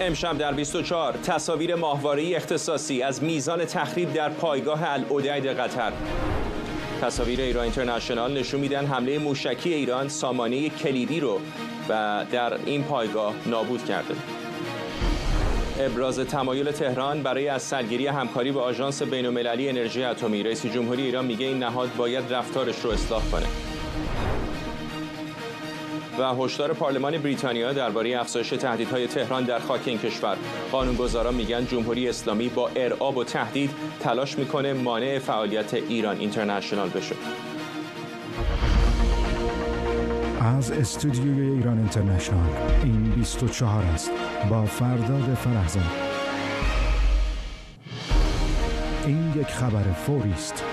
امشب در 24 تصاویر ماهواره‌ای اختصاصی از میزان تخریب در پایگاه العدید قطر. تصاویر ایران اینترنشنال نشون میدن حمله موشکی ایران سامانه کلیدی رو و در این پایگاه نابود کرده. ابراز تمایل تهران برای از سرگیری همکاری با آژانس بین‌المللی انرژی اتمی. رئیس جمهوری ایران میگه این نهاد باید رفتارش رو اصلاح کنه. و هشدار پارلمان بریتانیا درباره افزایش تهدیدهای تهران در خاک این کشور. قانونگذاران میگن جمهوری اسلامی با ارعاب و تهدید تلاش میکنه مانع فعالیت ایران اینترنشنال بشه. از استودیوی ایران اینترنشنال این 24 است با فرداد فرهزاد. این یک خبر فوری است.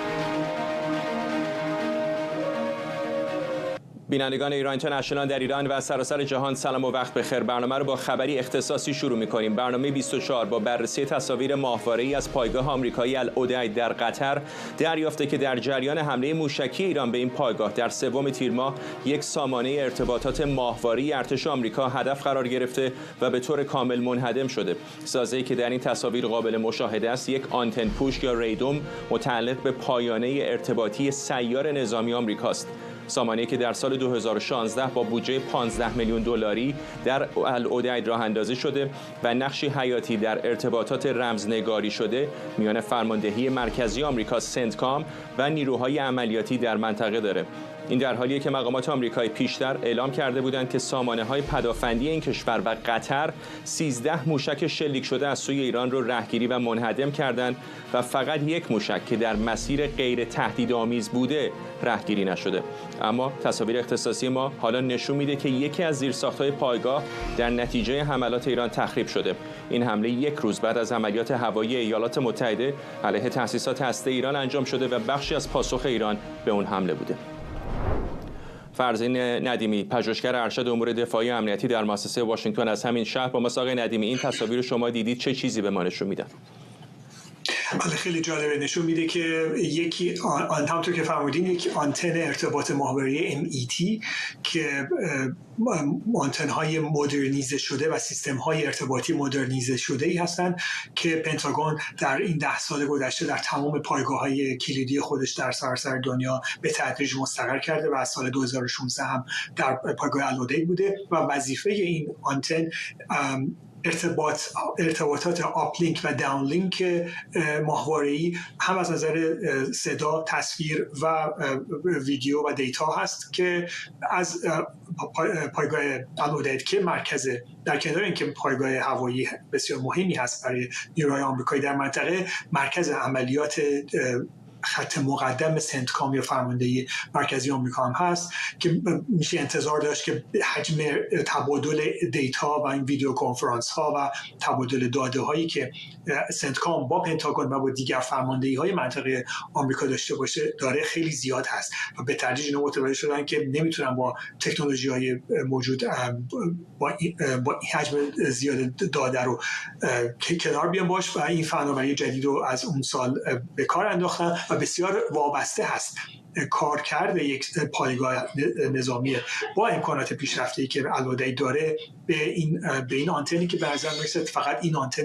بینندگان ایران اینترنشنال در ایران و سراسر جهان سلام و وقت بخیر. برنامه رو با خبری اختصاصی شروع می‌کنیم. برنامه 24 با بررسی تصاویر ماهواره‌ای از پایگاه آمریکایی العدید در قطر دریافته که در جریان حمله موشکی ایران به این پایگاه در سوم تیر ماه یک سامانه ارتباطات ماهواره‌ای ارتش آمریکا هدف قرار گرفته و به طور کامل منهدم شده. سازه‌ای که در این تصاویر قابل مشاهده است یک آنتن پوش یا ریدوم متعلق به پایانه ارتباطی سیار نظامی آمریکاست. سامانه‌ای که در سال 2016 با بودجه 15 میلیون دلاری در العدید راه اندازی شده و نقشی حیاتی در ارتباطات رمزنگاری شده میان فرماندهی مرکزی آمریکا سنتکام و نیروهای عملیاتی در منطقه داره. این در حالیه که مقامات آمریکایی پیشتر اعلام کرده بودند که سامانه‌های پدافندی این کشور و قطر 13 موشک شلیک شده از سوی ایران رو رهگیری و منهدم کردند و فقط یک موشک که در مسیر غیر تهدیدآمیز بوده رهگیری نشده. اما تصاویر اختصاصی ما حالا نشون میده که یکی از زیرساخت‌های پایگاه در نتیجه حملات ایران تخریب شده. این حمله یک روز بعد از عملیات هوایی ایالات متحده علیه تأسیسات هسته ایران انجام شده و بخشی از پاسخ ایران به اون حمله بوده. فرزین ندیمی، پژوهشگر ارشد امور دفاعی و امنیتی در مؤسسه واشنگتن از همین شهر با ما. آقای ندیمی، این تصاویر شما دیدید، چه چیزی به ما نشون میدن؟ بله، خیلی جالبه. نشون میده که یکی همونطور که فرمودین یک آنتن ارتباط ماهواره‌ای MET که آنتن‌های مدرنیزه شده و سیستم‌های ارتباطی مدرنیزه شده ای هستند که پنتاگون در این 10 سال گذشته در تمام پایگاه‌های کلیدی خودش در سراسر دنیا به تدریج مستقر کرده و از سال 2016 هم در پایگاه العدید بوده و وظیفه این آنتن ارتباطات آپلینک و داونلینک ماهواره‌ای هم از نظر صدا، تصویر و ویدیو و دیتا هست که از پایگاه العدید که مرکز در کنار اینکه پایگاه هوایی بسیار مهمی هست برای نیروهای آمریکایی در منطقه، مرکز عملیات خط مقدم سنتکام یا فرماندهی مرکزی آمریکا هم هست که میشه انتظار داشت که حجم تبادل دیتا و این ویدیو کنفرانس ها و تبادل داده هایی که سنتکام با پنتاگون و با دیگر فرماندهی های منطقه آمریکا داشته باشه داره خیلی زیاد هست و به تدریج اینا متوجه شدن که نمیتونن با تکنولوژی های موجود با حجم زیاد داده رو کنار بیان باش و این فناوری جدید رو از اون سال به کار انداختن و بسیار وابسته هست کارکرد یک پایگاه نظامی با امکانات پیشرفته‌ای که العدید داره به این آنتنی که به نظر میاد فقط این آنتن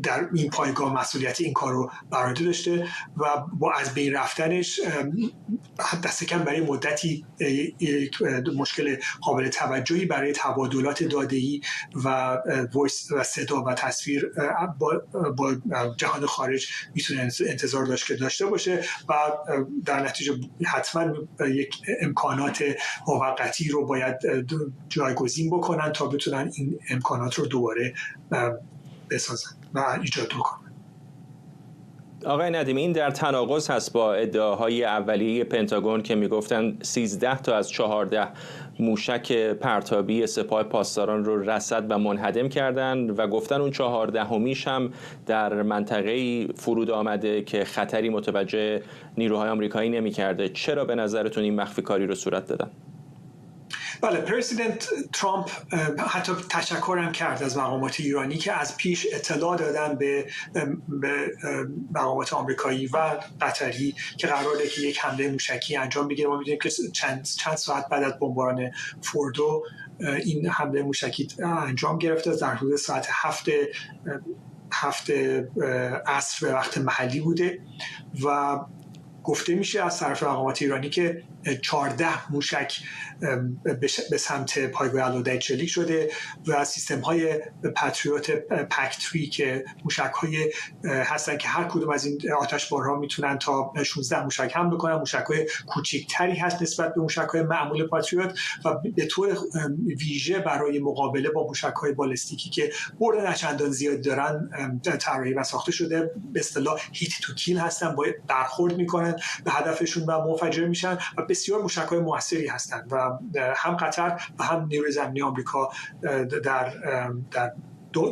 در این پایگاه مسئولیت این کار رو بر عهده داشته و با از بین رفتنش دست کم برای مدتی مشکل قابل توجهی برای تبادلات داده‌ای و وایس و صدا و تصویر با جهان خارج میتونه انتظار داشت که داشته باشه و در نتیجه حتما یک امکانات موقتی رو باید جایگزین بکنن تا بتونن این امکانات رو دوباره بسازن و ایجاد بکنن. آقای ندیمی، این در تناقض هست با ادعاهای اولیه پنتاگون که میگفتن 13 تا از 14 موشک پرتابی سپاه پاسداران رو رصد و منهدم کردن و گفتن اون 14میش هم در منطقه‌ای فرود آمده که خطری متوجه نیروهای آمریکایی نمی‌کرده. چرا به نظرتون این مخفی کاری رو صورت دادن؟ بله، پرزیدنت ترامپ حتی تشکرم کرد از مقامات ایرانی که از پیش اطلاع دادن به مقامات آمریکایی و قطری که قراره که یک حمله موشکی انجام بگیره. ما می‌دونیم که چند ساعت بعد از بمباران فوردو این حمله موشکی انجام گرفته در حدود ساعت 7 عصر به وقت محلی بوده و گفته میشه از طرف مقامات ایرانی که 14 موشک به سمت پایگاه الوداع شلیک شده و سیستم های پاتریوت پک 3 که موشک های هستن که هر کدوم از این آتشبارها میتونن تا 16 موشک حمل بکنن. موشک های کوچکتری هست نسبت به موشک های معمول پاتریوت و به طور ویژه برای مقابله با موشک های بالستیکی که برد نچندان زیاد دارن طراحی و ساخته شده. به اصطلاح هیت تو کیل هستن، باید برخورد میکنن به هدفشون و منفجر میشن و بسیار موشک‌های موثری هستند و هم قطر و هم نیروی زمینی آمریکا در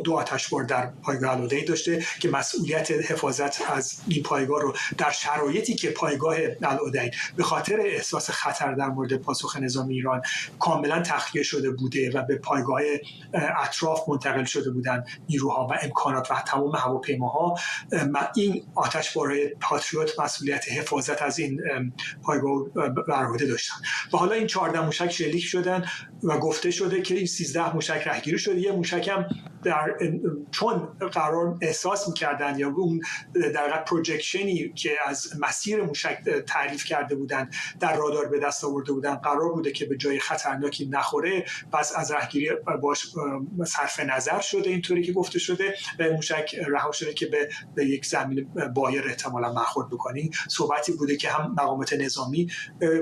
دو آتشبار در پایگاه الوداع داشته که مسئولیت حفاظت از این پایگاه رو در شرایطی که پایگاه الوداع به خاطر احساس خطر در مورد پاسخ نظامی ایران کاملا تخلیه شده بوده و به پایگاه اطراف منتقل شده بودن نیروها و امکانات و تمام هواپیماها، این آتشبارهای پاتریوت مسئولیت حفاظت از این پایگاه بر عهده داشتن و حالا این 14 موشک شلیک شدن و گفته شده که این 13 موشک رهگیری شده. یه موشک هم چون قرار احساس می‌کردن یا اون در واقع پروجکشنی که از مسیر موشک تعریف کرده بودن در رادار به دست آورده بودن قرار بوده که به جای خطرناکی نخوره، پس از رهگیری باش صرف نظر شده اینطوری که گفته شده و موشک رها شده که به یک زمین بایر احتمالاً برخورد بکنه. صحبتی بوده که هم مقامات نظامی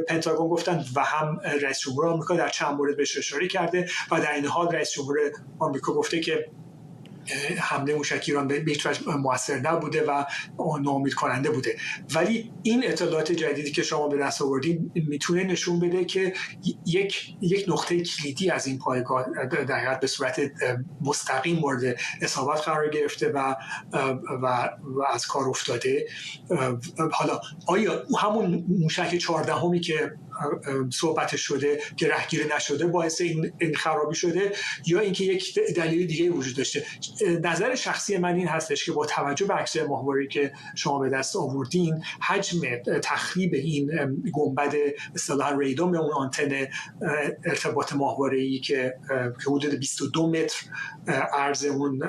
پنتاگون گفتن و هم رئیس جمهور آمریکا در چند مورد بهش اشاره کرده و در این حال رئیس جمهور آمریکا گفته که حمله موشکی ایران به هیچ وجه موثر نبوده و ناامید کننده بوده. ولی این اطلاعات جدیدی که شما به دست آوردین میتونه نشون بده که یک نقطه کلیدی از این پایگاه در حقیقت به صورت مستقیم مورد اصابت قرار گرفته و از کار افتاده. حالا آیا همون موشک 14 که صحبتش شده که رهگیری نشده باعث این خرابی شده یا اینکه یک دلیل دیگه وجود داشته؟ نظر شخصی من این هستش که با توجه به عکس ماهواره‌ای که شما به دست آوردین، حجم تخریب این گنبد اصطلاحاً ریدوم، اون آنتن ارتباط ماهواره‌ای که حدود 22 متر عرض اون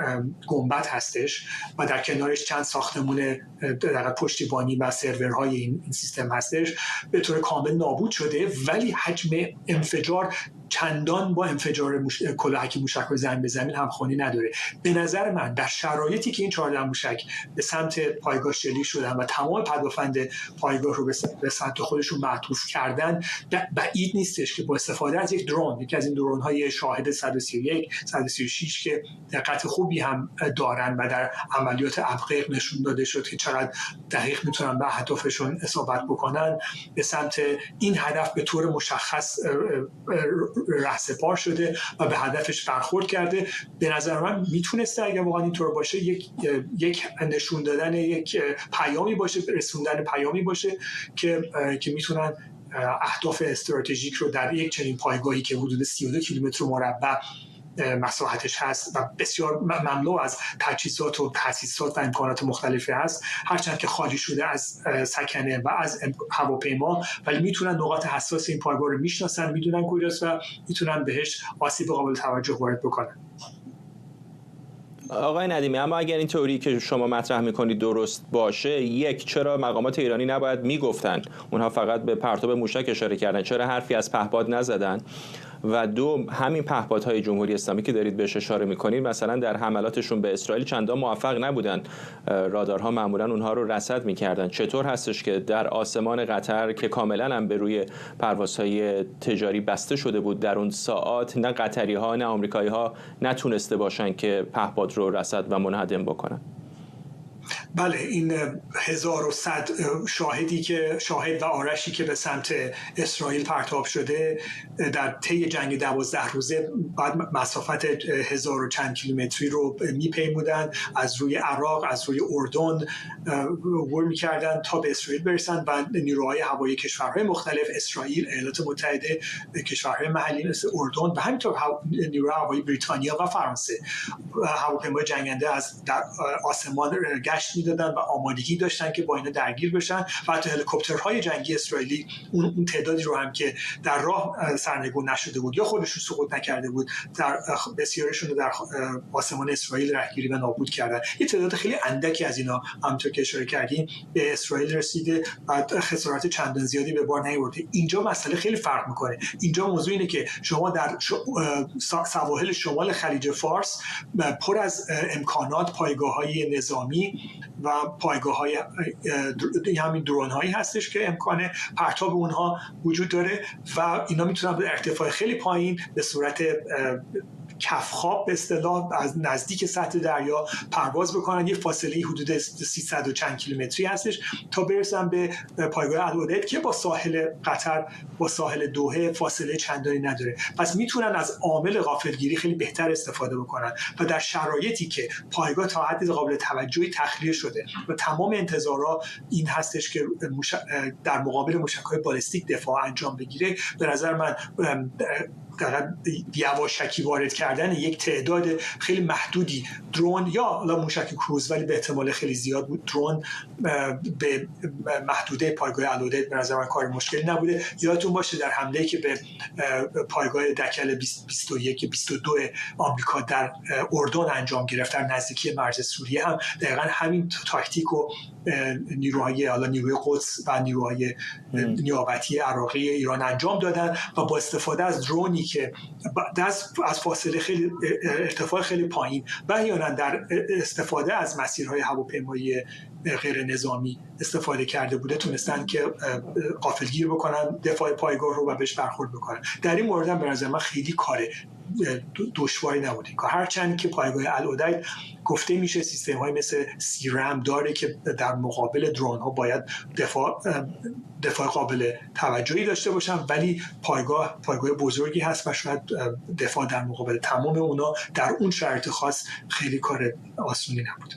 گنبد هستش و در کنارش چند ساختمون در پشتیبانی و سرورهای این سیستم هستش، به طور کامل نابود شده. ولی حجم انفجار چندان با انفجار کلاهک موشک‌های زمین به زمین همخوانی نداره. به نظر من در شرایطی که این 14 موشک به سمت پایگاه شلیک شدن و تمام پدافند پایگاه رو به سمت خودشون معطوف کردن، بعید نیستش که با استفاده از یک درون، یکی از این درون‌های شاهد 131 136 که دقت خوبی هم دارن و در عملیات ابقیق نشون داده شد که چقدر دقیق میتونن به اهدافشون اصابت بکنن، به سمت این هدف به طور مشخص رهسپار شده و به هدفش برخورد کرده. به نظر من میتونسته اگر واقعا اینطور باشه یک نشون دادن یک پیامی باشه، رسوندن پیامی باشه که میتونن اهداف استراتژیک رو در یک چنین پایگاهی که حدود 32 کیلومتر مربع مساحتش هست و بسیار مملو از تجهیزات و تاسیسات و امکانات مختلفی هست، هرچند که خالی شده از سکنه و از هواپیما، ولی میتونن نقاط حساس این پایگاه رو میشناسن، میدونن کجاست و میتونن بهش آسیب قابل توجه وارد بکنن. آقای ندیمی، اما اگر این تئوری که شما مطرح میکنید درست باشه، یک، چرا مقامات ایرانی نباید میگفتن؟ اونها فقط به پرتاب موشک اشاره کردن، چرا حرفی از پهپاد نزدن؟ و دو، همین پهپادهای جمهوری اسلامی که دارید بهش اشاره میکنید مثلا در حملاتشون به اسرائیل چندان موفق نبودن، رادارها معمولا اونها رو رصد میکردن. چطور هستش که در آسمان قطر که کاملا هم به روی پروازهای تجاری بسته شده بود در اون ساعات، نه قطری ها نه آمریکایی ها نتونسته باشن که پهپاد رو رصد و منهدم بکنن؟ بله، این 1100 شاهد و آرشی که به سمت اسرائیل پرتاب شده در طی جنگ 12 روزه بعد مسافت 1000 و چند کیلومتری رو میپیمودن، از روی عراق، از روی اردن عبور میکردن تا به اسرائیل برسن و نیروهای هوایی کشورهای مختلف، اسرائیل، ایالات متحده، کشورهای محلی مثل اردن و همینطور نیروهای هوایی بریتانیا و فرانسه هواپیمای جنگنده از در آسمان گشت میدادن و آمادگی داشتن که با اینا درگیر بشن و حتی هلیکوپترهای جنگی اسرائیلی اون تعدادی رو هم که در راه سرنگون نشده بود یا خودشون سقوط نکرده بود، در بسیارشون رو در آسمان اسرائیل رهگیری و نابود کردن. یه تعداد خیلی اندکی از اینا همونطور که اشاره کردیم به اسرائیل رسیده و خسارات چندان زیادی به بار نیاورده. اینجا مسئله خیلی فرق میکنه. اینجا موضوع اینه که شما در سواحل شمال خلیج فارس پر از امکانات، پایگاه‌های نظامی و پایگاه‌های همین درون‌هایی هستش که امکان پرتاب اونها وجود داره و اینا میتونن به ارتفاع خیلی پایین به صورت کفخواب به اصطلاح از نزدیک سطح دریا پرواز بکنن. یه فاصله حدود 300 و چند کیلومتری هستش تا برسن به پایگاه العدید که با ساحل قطر، با ساحل دوحه فاصله چندانی نداره. پس میتونن از عامل غافلگیری خیلی بهتر استفاده بکنن و در شرایطی که پایگاه تا حد قابل توجهی تخلیه شده و تمام انتظارات این هستش که در مقابل موشک‌های بالستیک دفاع انجام بگیره، به نظر من یواشکی وارد کردن یک تعداد خیلی محدودی درون یا موشک کروز، ولی به احتمال خیلی زیاد بود درون به محدوده پایگاه العدید به نظر من کار مشکلی نبوده. یادتون باشه در حمله‌ای که به پایگاه دکل 21 22 آمریکا در اردن انجام گرفت در نزدیکی مرز سوریه هم دقیقاً همین تاکتیک و نیروی قدس و نیروهای نیابتی عراقی ایران انجام دادن و با استفاده از درونی که از فاصله خیلی ارتفاع خیلی پایین و احیانا در استفاده از مسیرهای هواپیمایی غیر نظامی استفاده کرده بوده، تونستن که غافلگیر بکنن دفاع پایگاه رو و بهش برخورد بکنن. در این مورد هم به نظر من خیلی کار دشواری نبوده. هرچند که پایگاه العدید گفته میشه سیستم های مثل سیرم داره که در مقابل درون ها باید دفاع قابل توجهی داشته باشن، ولی پایگاه بزرگی هست و شاید دفاع در مقابل تمام اونا در اون شرایط خاص خیلی کار آسونی نبود.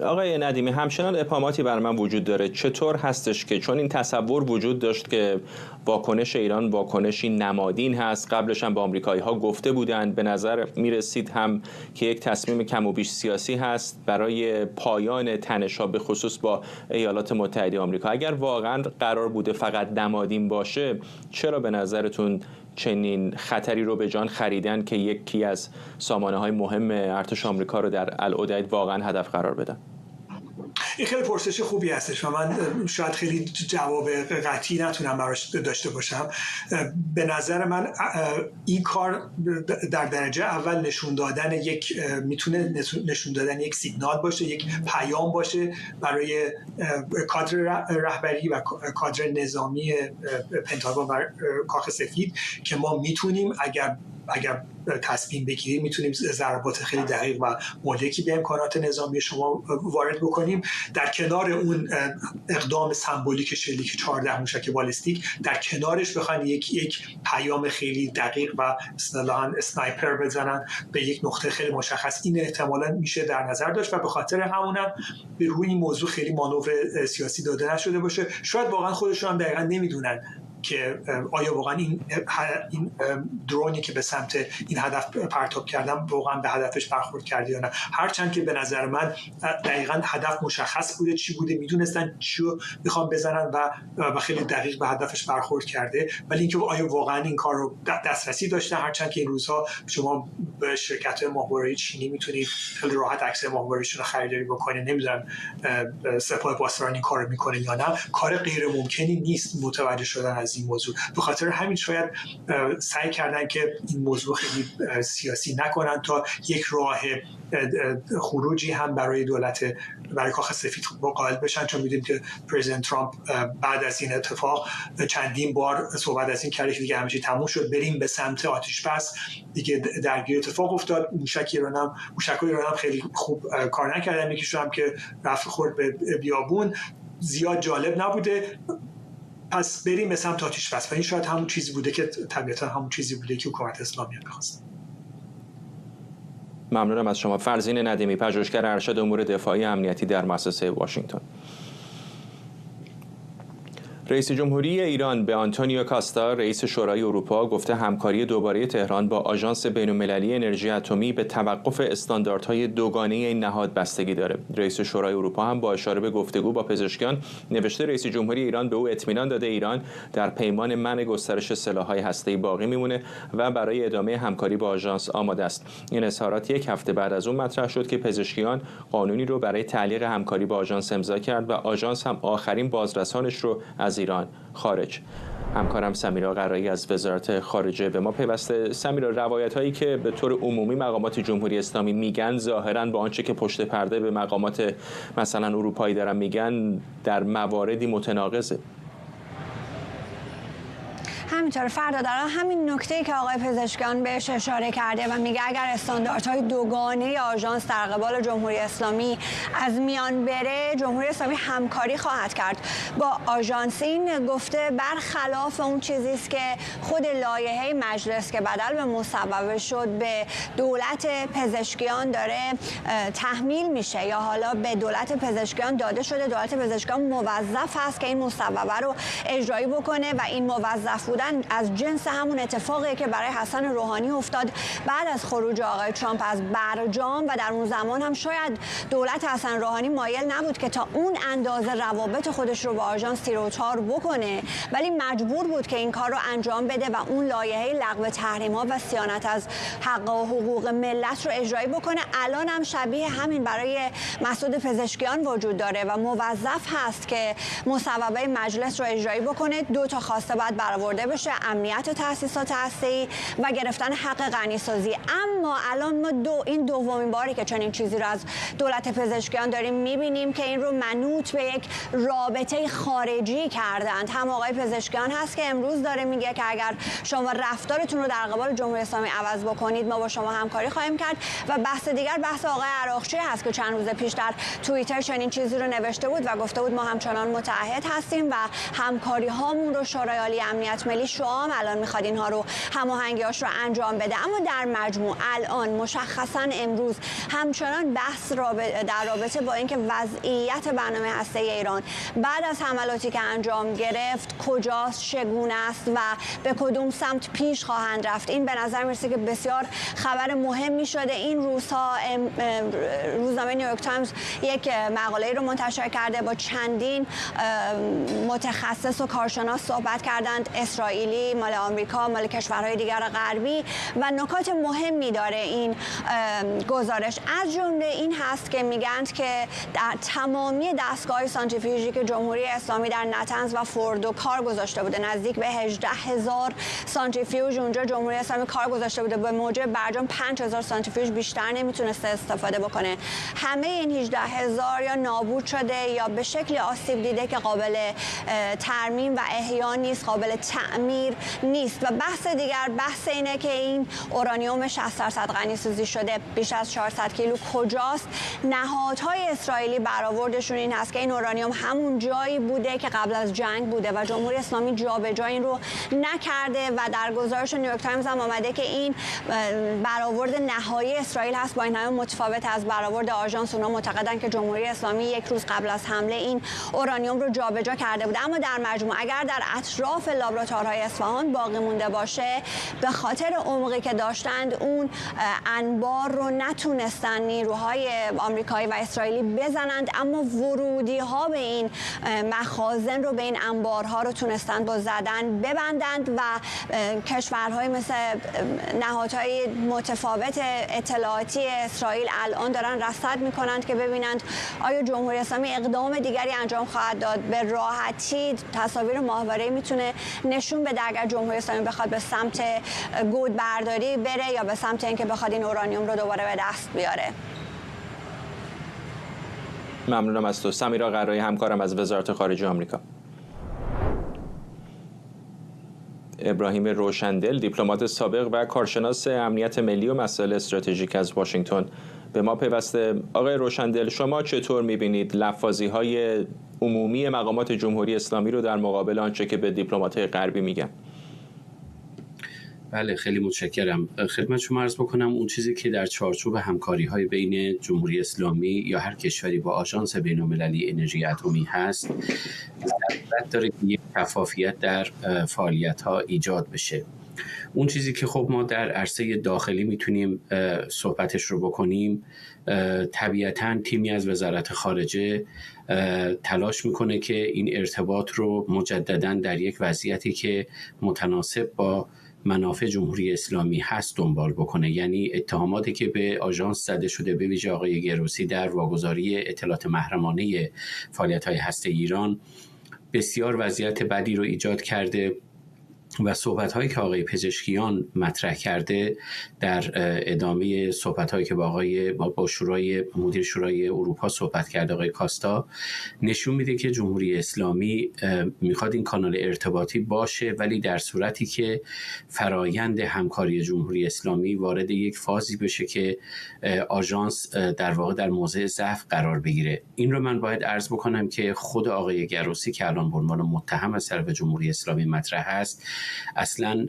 آقای ندیمی، همچنان ابهاماتی بر من وجود داره. چطور هستش که چون این تصور وجود داشت که واکنش ایران واکنشی نمادین هست، قبلش هم با آمریکایی‌ها گفته بودند، به نظر میرسید هم که یک تصمیم کم و بیش سیاسی هست برای پایان تنش‌ها به خصوص با ایالات متحده آمریکا. اگر واقعا قرار بوده فقط نمادین باشه، چرا به نظرتون چنین خطری رو به جان خریدن که یکی از سامانه‌های مهم ارتش آمریکا رو در العدید واقعا هدف قرار بدن؟ این خیلی پرسش خوبی هستش و من شاید خیلی جواب قطعی نتونم براش داشته باشم. به نظر من این کار در درجه اول میتونه نشون دادن یک سیگنال باشه، یک پیام باشه برای کادر رهبری و کادر نظامی پنتاگون و کاخ سفید که ما میتونیم اگر تصمیم بگیریم میتونیم ضربات خیلی دقیق و مهلکی به امکانات نظامی شما وارد بکنیم. در کنار اون اقدام سمبولیک شلیک 14 موشک بالستیک، در کنارش بخواین یک پیام خیلی دقیق و اصطلاحاً اسنایپر بزنن به یک نقطه خیلی مشخص، این احتمالاً میشه در نظر داشت و به خاطر همونم به روی این موضوع خیلی مانور سیاسی داده نشده باشه. شاید واقعا خودشون هم دقیقاً نمیدونن که آیا واقعا این درونی که به سمت این هدف پرتاب کردن واقعا به هدفش برخورد کرده یا نه. هرچند که به نظر من دقیقاً هدف مشخص بوده، چی بوده، میدونستن چی رو میخوان بزنن و خیلی دقیق به هدفش برخورد کرده. ولی اینکه آیا واقعا این کار رو دسترسی داشتن، هرچند که این روزها شما به شرکت‌های ماهواره‌ای چینی میتونید خیلی راحت عکس ماهواره‌ایشون رو خریداری بکنید. نمیدونم سپاه پاسداران این کارو میکنه یا نه. کار غیر ممکنی نیست متوجه شدن از این موضوع. به خاطر همین شاید سعی کردن که این موضوع خیلی سیاسی نکنن تا یک راه خروجی هم برای کاخ سفید قائل بشن، چون میدونیم که پرزیدنت ترامپ بعد از این اتفاق چندین بار صحبت از این کرده که دیگه همه چی تموم شد، بریم به سمت آتش بس، دیگه درگیر اتفاق افتاد. موشک‌های ایران هم خیلی خوب کار نکردن، یکیشون هم که رفت خورد به بیابون زیاد جالب نبوده. پس بریم به سمت آتش بس و این شاید همون چیزی بوده که طبیعتا همون چیزی بوده که حکومت اسلامی می‌خواست. ممنونم از شما. فرزین ندیمی، پژوهشگر ارشد امور دفاعی امنیتی در مؤسسه واشنگتن. رئیس جمهوری ایران به آنتونیو کاستا، رئیس شورای اروپا، گفته همکاری دوباره تهران با آژانس بین‌المللی انرژی اتمی به توقف استانداردهای دوگانه این نهاد بستگی داره. رئیس شورای اروپا هم با اشاره به گفتگو با پزشکان نوشته رئیس جمهوری ایران به او اطمینان داده ایران در پیمان منع گسترش سلاح‌های هسته‌ای باقی میمونه و برای ادامه همکاری با آژانس آماده است. این اظهارات یک هفته بعد از اون مطرح شد که پزشکیان قانونی رو برای تعلیق همکاری با آژانس امضا کرد و آژانس هم آخرین بازرسانش رو از ایران خارج. همکارم سمیرا قرایی از وزارت خارجه به ما پیوسته. سمیرا، روایت‌هایی که به طور عمومی مقامات جمهوری اسلامی میگن ظاهراً با آنچه که پشت پرده به مقامات مثلا اروپایی دارن میگن در مواردی متناقضه. همینطور فردا دارم همین نکته‌ای که آقای پزشکیان بهش اشاره کرده و میگه اگر استانداردهای دوگانه آژانس در قبال جمهوری اسلامی از میان بره، جمهوری اسلامی همکاری خواهد کرد با آژانس. این گفته برخلاف اون چیزی است که خود لایحه مجلس که بدل به مصوبه شد به دولت پزشکیان داره تحمیل میشه یا حالا به دولت پزشکیان داده شده. دولت پزشکیان موظف است که این مصوبه رو اجرایی بکنه و این موظف بودن از جنس همون اتفاقی که برای حسن روحانی افتاد بعد از خروج آقای ترامپ از برجام و در اون زمان هم شاید دولت حسن روحانی مایل نبود که تا اون اندازه روابط خودش رو با آژانس تیر و تار بکنه، ولی مجبور بود که این کار رو انجام بده و اون لایحه لغو تحریم‌ها و صیانت از حق و حقوق ملت رو اجرایی بکنه. الان هم شبیه همین برای مسعود پزشکیان وجود داره و موظف هست که مصوبه مجلس رو اجرایی بکنه. 2 تا خواسته بعد برآورده بشه: امنیت تأسیسات هسته‌ای و گرفتن حق غنی‌سازی. اما الان ما این دومین باری که چنین چیزی رو از دولت پزشکیان داریم می‌بینیم که این رو منوط به یک رابطه خارجی کردند. هم آقای پزشکیان هست که امروز داره میگه که اگر شما رفتارتون رو در قبال جمهوری اسلامی عوض بکنید ما با شما همکاری خواهیم کرد. و بحث دیگر بحث آقای عراقچی هست که چند روز پیش در توییتر چنین چیزی رو نوشته بود و گفته بود ما همچنان متعهد هستیم و همکاری هامون رو شورای عالی امنیت ملی شام الان میخواد اینها رو هماهنگیاش رو انجام بده. اما در مجموع الان مشخصا امروز همچنان بحث در رابطه با اینکه وضعیت برنامه هسته‌ای ایران بعد از حملاتی که انجام گرفت کجاست، چگونه است و به کدوم سمت پیش خواهند رفت، این به نظر میرسه که بسیار خبر مهمی شده. این روزها روزنامه نیویورک تایمز یک مقاله رو منتشر کرده با چندین متخصص و کارشناس صحبت کردند، اسرائیلی، مال آمریکا، مال کشورهای دیگر غربی، و نکات مهمی داره این گزارش. از جمله این هست که میگند که در تمامی دستگاه سانتریفیوژی که جمهوری اسلامی در نتنز و فوردو کار گذاشته بوده، نزدیک به 18,000 سانتریفیوژ اونجا جمهوری اسلامی کار گذاشته بوده، به موجب برجام 5,000 سانتریفیوژ بیشتر نمیتونسته استفاده بکنه. همه این 18,000 یا نابود شده یا به شکلی آسیب دیده که قابل ترمیم و احیا نیست، قابل تعمیر نیست. و بحث دیگر بحث اینه که این اورانیوم 60% غنی‌سازی شده بیش از 400 کیلو کجاست. نهادهای اسرائیلی برآوردشون این هست که این اورانیوم همون جایی بوده که قبل از جنگ بوده و جمهوری اسلامی جابجا این رو نکرده و در گزارش نیویورک تایمز هم آمده که این برآورد نهایی اسرائیل هست. با این همه متفاوت از برآورد آژانس. اونا معتقدن که جمهوری اسلامی یک روز قبل از حمله این اورانیوم رو جابجا کرده بوده. اما در مجموع اگر در اطراف لابراتوارهای اصفهان باقی مونده باشه، به خاطر عمقی که داشتند اون انبار رو نتونستن نیروهای آمریکایی و اسرائیلی بزنند، اما ورودی ها به این مخازن رو، به این انبارها رو تونستند با زدن ببندند و کشورهای مثل نهادهای متفاوت اطلاعاتی اسرائیل الان دارن رصد میکنند که ببینند آیا جمهوری اسلامی اقدام دیگری انجام خواهد داد. به راحتی تصاویر ماهواره‌ای میتونه نشون بده اگر جمهوری اسلامی بخواد به سمت گودبرداری بره یا به سمت اینکه بخواد این اورانیوم رو دوباره به دست بیاره. ممنونم از تو سمیرا قرایی، همکارم از وزارت خارجه آمریکا. ابراهیم روشندل، دیپلمات سابق و کارشناس امنیت ملی و مسائل استراتژیک از واشنگتن به ما پیوسته. آقای روشندل، شما چطور می‌بینید لفاظی‌های عمومی مقامات جمهوری اسلامی رو در مقابل آنچه که به دیپلمات‌های غربی میگن؟ بله، خیلی متشکرم. خدمت شما عرض بکنم اون چیزی که در چارچوب همکاری‌های بین جمهوری اسلامی یا هر کشوری با آژانس بین‌المللی انرژی اتمی هست، ضرورت داره که یک شفافیت در فعالیت‌ها ایجاد بشه. اون چیزی که خب ما در عرصه داخلی میتونیم صحبتش رو بکنیم، طبیعتاً تیمی از وزارت خارجه تلاش میکنه که این ارتباط رو مجدداً در یک وضعیتی که متناسب با منافع جمهوری اسلامی هست دنبال بکنه. یعنی اتهاماتی که به آژانس زده شده، به ویژه آقای گروسی در واگذاری اطلاعات محرمانه فعالیت‌های هسته ایران، بسیار وضعیت بدی رو ایجاد کرده و صحبت‌هایی که آقای پزشکیان مطرح کرده در ادامه صحبت‌هایی که با مدیر شورای اروپا صحبت کرده آقای کاستا، نشون میده که جمهوری اسلامی میخواد این کانال ارتباطی باشه، ولی در صورتی که فرایند همکاری جمهوری اسلامی وارد یک فازی بشه که آژانس در واقع در موضع ضعف قرار بگیره. این رو من باید عرض بکنم که خود آقای گروسی که الان به عنوان متهم از طرف جمهوری اسلامی مطرح است، اصلا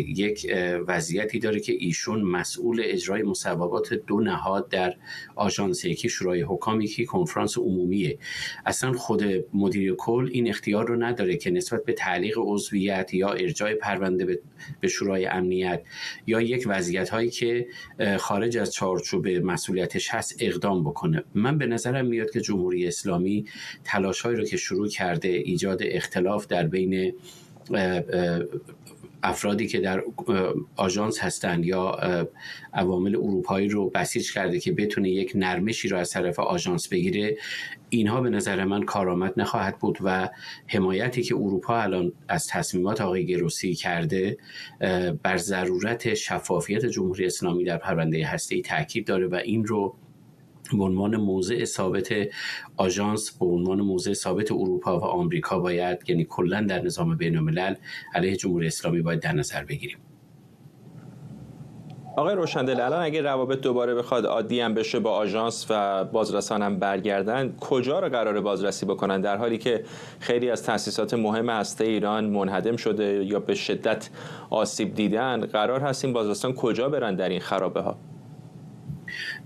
یک وضعیتی داره که ایشون مسئول اجرای مصوبات دو نهاد در آژانس، یکی شورای حکام، یکی کنفرانس عمومیه. اصلا خود مدیر کل این اختیار رو نداره که نسبت به تعلیق عضویت یا ارجاع پرونده به شورای امنیت یا یک وضعیت هایی که خارج از چارچوب مسئولیتش هست اقدام بکنه. من به نظرم میاد که جمهوری اسلامی تلاش‌هایی رو که شروع کرده ایجاد اختلاف در بین افرادی که در آژانس هستند یا عوامل اروپایی رو بسیج کرده که بتونه یک نرمشی رو از طرف آژانس بگیره، اینها به نظر من کارآمد نخواهد بود و حمایتی که اروپا الان از تصمیمات آقای گروسی کرده بر ضرورت شفافیت جمهوری اسلامی در پرونده هسته‌ای تاکید داره و این رو به عنوان موضع ثابت آژانس، به عنوان موضع ثابت اروپا و آمریکا باید، یعنی کلا در نظام بین‌الملل علیه جمهوری اسلامی باید در نظر بگیریم. آقای روشندل، الان اگه روابط دوباره بخواد عادی هم بشه با آژانس و بازرسان هم برگردن، کجا رو قراره بازرسی بکنن در حالی که خیلی از تأسیسات مهم هسته ایران منهدم شده یا به شدت آسیب دیدن؟ قرار هست این بازرسان کجا برن در این خرابه ها؟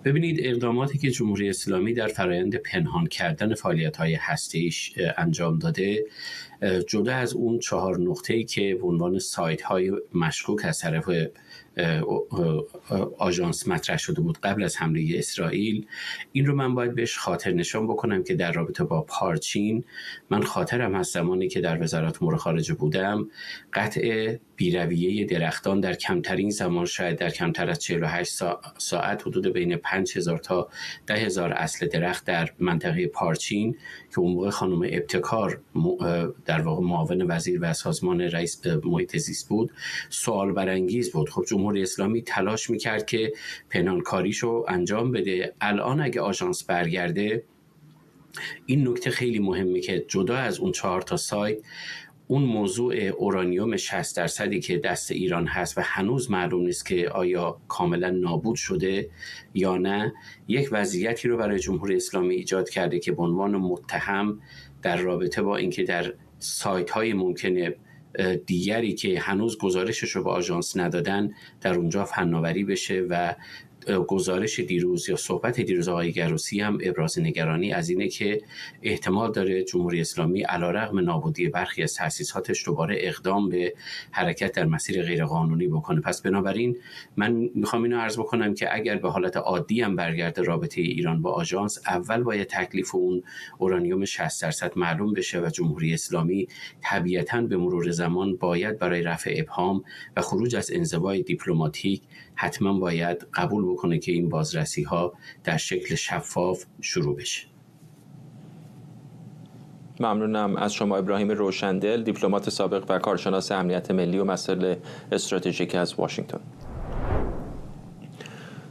ببینید، اقداماتی که جمهوری اسلامی در فرایند پنهان کردن فعالیت‌های هسته‌ایش انجام داده، جدا از اون 4 نقطه‌ای که به عنوان سایت‌های مشکوک از طرف آژانس مطرح شده بود قبل از حمله اسرائیل، این رو من باید بهش خاطر نشان بکنم که در رابطه با پارچین، من خاطرم هست زمانی که در وزارت امور خارجه بودم، قطع بیرویه درختان در کمترین زمان، شاید در کمتر از 48 ساعت، حدود بین 5000 تا 10,000 اصل درخت در منطقه پارچین که اون موقع خانم ابتکار در واقع معاون وزیر و سازمان رئیس محیط زیست بود، سوال برانگیز بود. خب جمهوری اسلامی تلاش میکرد که پنهانکاریشو انجام بده. الان اگه آژانس برگرده، این نکته خیلی مهمه که جدا از اون 4 تا سایت، اون موضوع اورانیوم 60% که دست ایران هست و هنوز معلوم نیست که آیا کاملا نابود شده یا نه، یک وضعیتی رو برای جمهوری اسلامی ایجاد کرده که به عنوان متهم در رابطه با اینکه در سایت‌های ممکنه دیگری که هنوز گزارشش رو به آژانس ندادن در اونجا فناوری بشه و گزارش دیروز یا صحبت دیروز آقای گروسی هم ابراز نگرانی از اینه که احتمال داره جمهوری اسلامی علیرغم نابودی برخی از تأسیساتش دوباره اقدام به حرکت در مسیر غیرقانونی بکنه. پس بنابراین من میخوام اینو عرض بکنم که اگر به حالت عادی هم برگرده رابطه ایران با آژانس، اول باید تکلیف اون اورانیوم 60% معلوم بشه و جمهوری اسلامی طبیعتاً به مرور زمان باید برای رفع ابهام و خروج از انزوای دیپلماتیک حتما باید قبول بکنه که این بازرسی ها در شکل شفاف شروع بشه. ممنونم از شما ابراهیم روشندل، دیپلمات سابق و کارشناس امنیت ملی و مسائل استراتژیک از واشنگتن.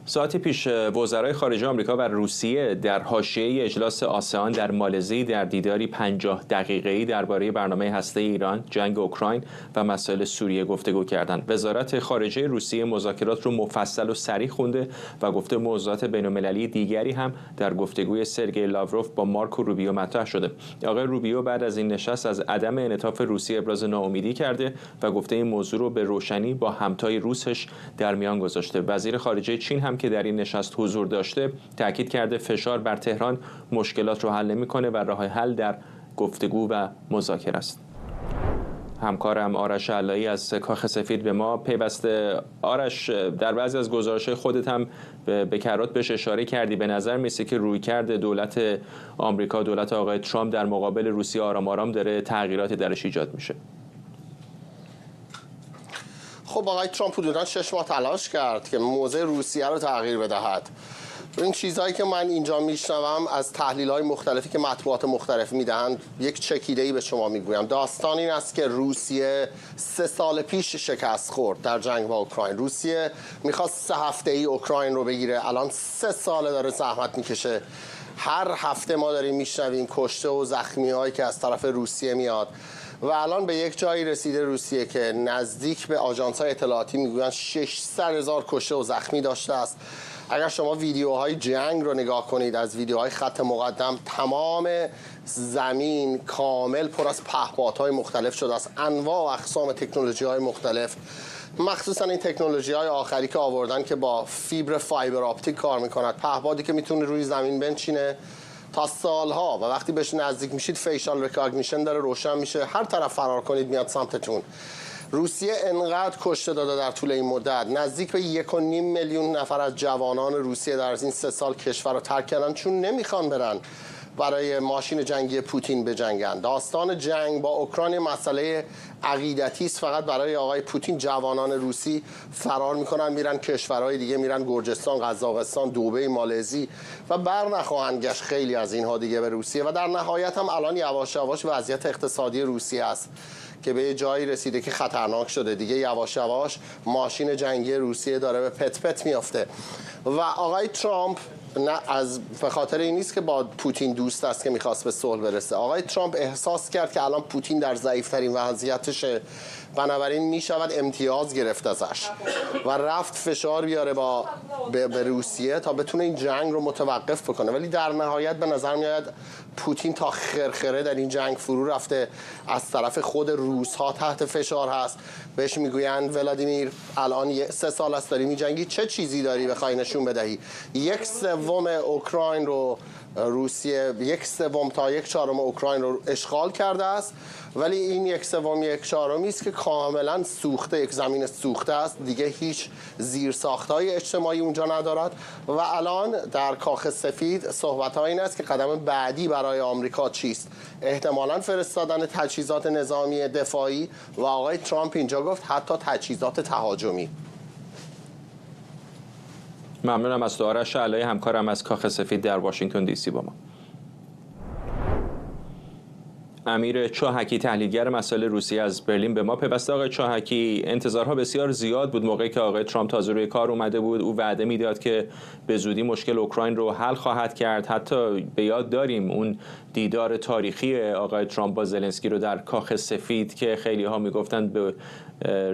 ساعتی پیش وزرای خارجه آمریکا و روسیه در حاشیه اجلاس آسئان در مالزی در دیداری 50 دقیقه‌ای درباره برنامه هسته ایران، جنگ اوکراین و مسائل سوریه گفتگو کردند. وزارت خارجه روسیه مذاکرات رو مفصل و صریح خونده و گفته موضوعات بین‌المللی دیگری هم در گفتگوی سرگئی لاوروف با مارکو روبیو مطرح شده. آقای روبیو بعد از این نشست از عدم انعطاف روسیه ابراز ناامیدی کرده و گفته این موضوع رو به روشنی با همتای روسش در میان گذاشته. وزیر خارجه چین هم که در این نشست حضور داشته تاکید کرده فشار بر تهران مشکلات رو حل نمی‌کنه و راه حل در گفتگو و مذاکره است. همکارم آرش علایی از کاخ سفید به ما پیوسته. آرش، در بعضی از گزارش‌های خودت هم به کرات بهش اشاره کردی، به نظر میسه که رویکرد دولت آمریکا، دولت آقای ترامپ در مقابل روسیه آرام آرام داره تغییراتی درش ایجاد میشه. خب آقای ترامپ حدوداً 6 ماه تلاش کرد که موضع روسیه رو تغییر بدهد. این چیزهایی که من اینجا میشنوم از تحلیل‌های مختلفی که مطبوعات مختلف میدهند، یک چکیده‌ای به شما میگویم. داستان این است که روسیه 3 سال پیش شکست خورد در جنگ با اوکراین. روسیه میخواست 3 هفته‌ای اوکراین رو بگیره، الان 3 ساله داره زحمت میکشه. هر هفته ما داریم میشنویم کشته و زخمی‌هایی که از طرف روسیه میاد و الان به یک جایی رسیده روسیه که نزدیک به آژانس‌های اطلاعاتی میگویند 600,000 کشته و زخمی داشته است. اگر شما ویدیوهای جنگ رو نگاه کنید، از ویدیوهای خط مقدم، تمام زمین کامل پر از پهپادهای مختلف شده است، انواع و اقسام تکنولوژی‌های مختلف، مخصوصا این تکنولوژی‌های آخری که آوردن که با فایبر آپتیک کار می‌کند، پهپادی که میتونه روی زمین بنشینه تا سالها و وقتی بهش نزدیک میشید فیشال ریکگنیشن داره روشن میشه، هر طرف فرار کنید میاد سمتتون. روسیه انقدر کشته داده در طول این مدت، نزدیک به 1.5 میلیون نفر از جوانان روسیه در این 3 سال کشور رو ترک کردن چون نمیخوان برن برای ماشین جنگی پوتین بجنگن. داستان جنگ با اوکراین مسئله عقیدتی است، فقط برای آقای پوتین جوانان روسی فرار میکنن میرن کشورهای دیگه، میرن گرجستان، قزاقستان، دبی، مالزی و بر نخواهند گشت خیلی از اینها دیگه به روسیه. و در نهایت هم الان یواش یواش وضعیت اقتصادی روسیه است که به جایی رسیده که خطرناک شده دیگه. یواش یواش ماشین جنگی روسیه داره به پت پت میافته و آقای ترامپ نه از به خاطر این نیست که با پوتین دوست است که میخواست به صلح برسه. آقای ترامپ احساس کرد که الان پوتین در ضعیفترین وضعیتشه، بنابراین میشود امتیاز گرفت ازش و رفت فشار بیاره به روسیه تا بتونه این جنگ رو متوقف بکنه. ولی در نهایت به نظر میاد پوتین تا خرخره در این جنگ فرو رفته، از طرف خود روس ها تحت فشار هست، بهش میگویند ولادیمیر الان 3 سال است داری میجنگی، چه چیزی داری بخوای نشون بدهی؟ 1/3 اوکراین رو روسیه 1/3 تا 1/4 اوکراین رو اشغال کرده است، ولی این 1/3 1/4 است که کاملا سوخته، یک زمین سوخته است، دیگه هیچ زیرساخت‌های اجتماعی اونجا ندارد. و الان در کاخ سفید صحبت‌ها این است که قدم بعدی برای آمریکا چیست؟ احتمالاً فرستادن تجهیزات نظامی دفاعی و آقای ترامپ اینجا گفت حتی تجهیزات تهاجمی. ممنونم از تو آرش علایی، همکارم از کاخ سفید در واشنگتن دی سی با ما. امیر چاهکی تحلیلگر مسائل روسیه از برلین به ما پیوسته. آقای چاهکی، انتظارها بسیار زیاد بود موقعی که آقای ترامپ تازه روی کار اومده بود. او وعده میداد که به زودی مشکل اوکراین رو حل خواهد کرد. حتی به یاد داریم اون دیدار تاریخی آقای ترامپ با زلنسکی رو در کاخ سفید که خیلی ها میگفتند به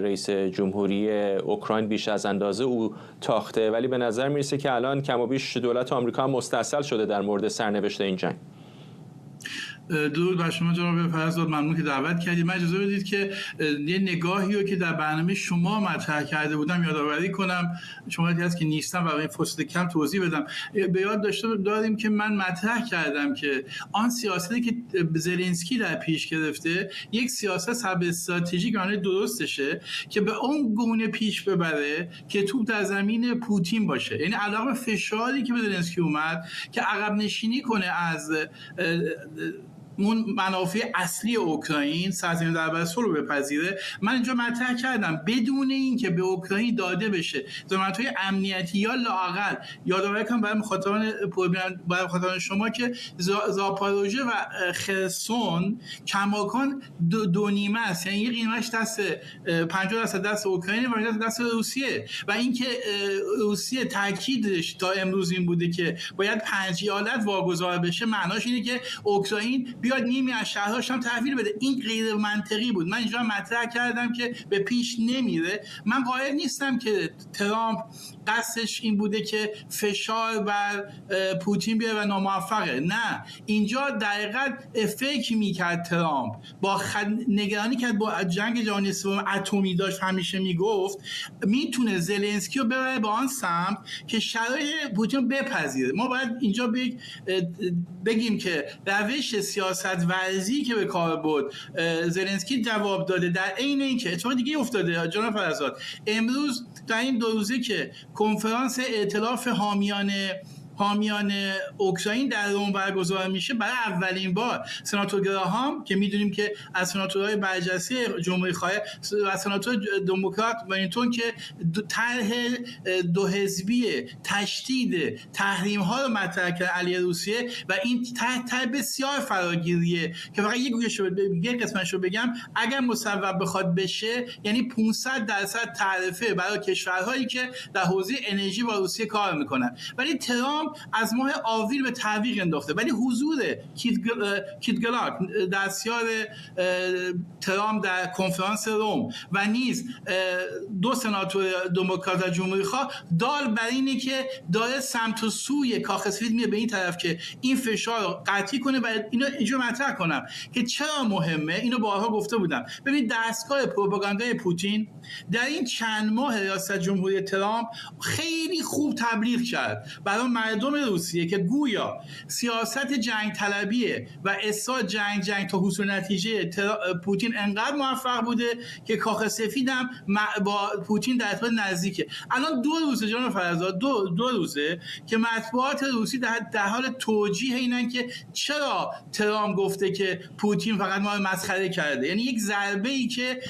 رئیس جمهوری اوکراین بیش از اندازه او تاخته، ولی به نظر میرسه که الان کم و بیش دولت آمریکا هم مستعصل شده در مورد سرنوشت این جنگ. درود بر شما جناب فرزاد، ممنون که دعوت کردید. من اجازه بدید که یه نگاهی رو که در برنامه شما مطرح کرده بودم یادآوری کنم. شما هست که نیستم و این فرصت کم توضیح بدم. به یاد داریم که من مطرح کردم که آن سیاستی که زلنسکی در پیش گرفته یک سیاست استراتژیک معنی درستشه که به اون گونه پیش ببره که توپ در زمین پوتین باشه. یعنی علاوه فشاری که به زلنسکی اومد که عقب نشینی کنه از منافع اصلی اوکراین سرزمین دربدست رو بپذیره. من اینجا مطرح کردم بدون اینکه به اوکراین داده بشه ضمانت‌های امنیتی یا لااقل یادآوری کنم برای مخاطبان شما که زاپاروژه و خرسون کماکان 2.5 است، یعنی قیمتش دست 50% دست اوکراین و دست روسیه، و اینکه روسیه تاکیدش تا امروز این بوده که باید 5 ایالت واگذار بشه، معناش اینه که اوکراین بیاد نیمی از شهرهاش هم تحویل بده. این غیر منطقی بود. من اینجا مطرح کردم که به پیش نمیره. من قائل نیستم که ترامپ قصدش این بوده که فشار بر پوتین بیاره و ناموفقه. نه، اینجا دقیقاً فکر میکرد ترامپ با نگرانی که با جنگ جهانی سوم اتمی داشت، همیشه میگفت میتونه زلنسکی رو ببره به آن سمت که شرایط پوتین بپذیره. ما باید اینجا بگیم که روش سیاست ورزی که به کار برد زلنسکی جواب داده، در عین اینکه اتفاق دیگه افتاده جناب فرزاد. امروز در این 2 روزه که کنفرانس ائتلاف حامیان اوکراین در روم برگزار میشه، برای اولین بار سناتور گراهام که میدونیم که از سناتورهای برجسته جمهوری خواه و سناتور دموکرات وینتون که طرح 2 حزبی تشدید تحریم ها رو مطرح کرد علیه روسیه و این طرح بسیار فراگیریه که فقط یک قسمتش رو بگم، اگر مصوب بخواد بشه یعنی 500% تعرفه برای کشورهایی که در حوزه انرژی با روسیه کار میکنن. ولی ترامپ از ماه آوریل به تعویق انداخته، ولی حضور کیت گلاک دستیار ترامپ در کنفرانس روم و نیز 2 سناتور دموکرات و جمهوری خواه دال بر اینه که داره سمت و سوی کاخ سفید میره به این طرف که این فشار رو قطعی کنه. و اینو اینجا مطرح کنم که چرا مهمه. اینو بارها گفته بودم. ببینید دستگاه پروپاگاندای پوتین در این چند ماه ریاست جمهوری ترامپ خیلی خوب تبلیغ کرد برای مردم روسیه که گویا سیاست جنگ طلبیه و اصلاح جنگ تا حصول نتیجه پوتین انقدر موفق بوده که کاخ سفید هم با پوتین در ارتباط نزدیکه. الان 2 روزه جناب فرزاد، 2 روزه که مطبوعات روسی در حال توجیه اینن که چرا ترامپ گفته که پوتین فقط ما رو مسخره کرده، یعنی یک ضربه ای که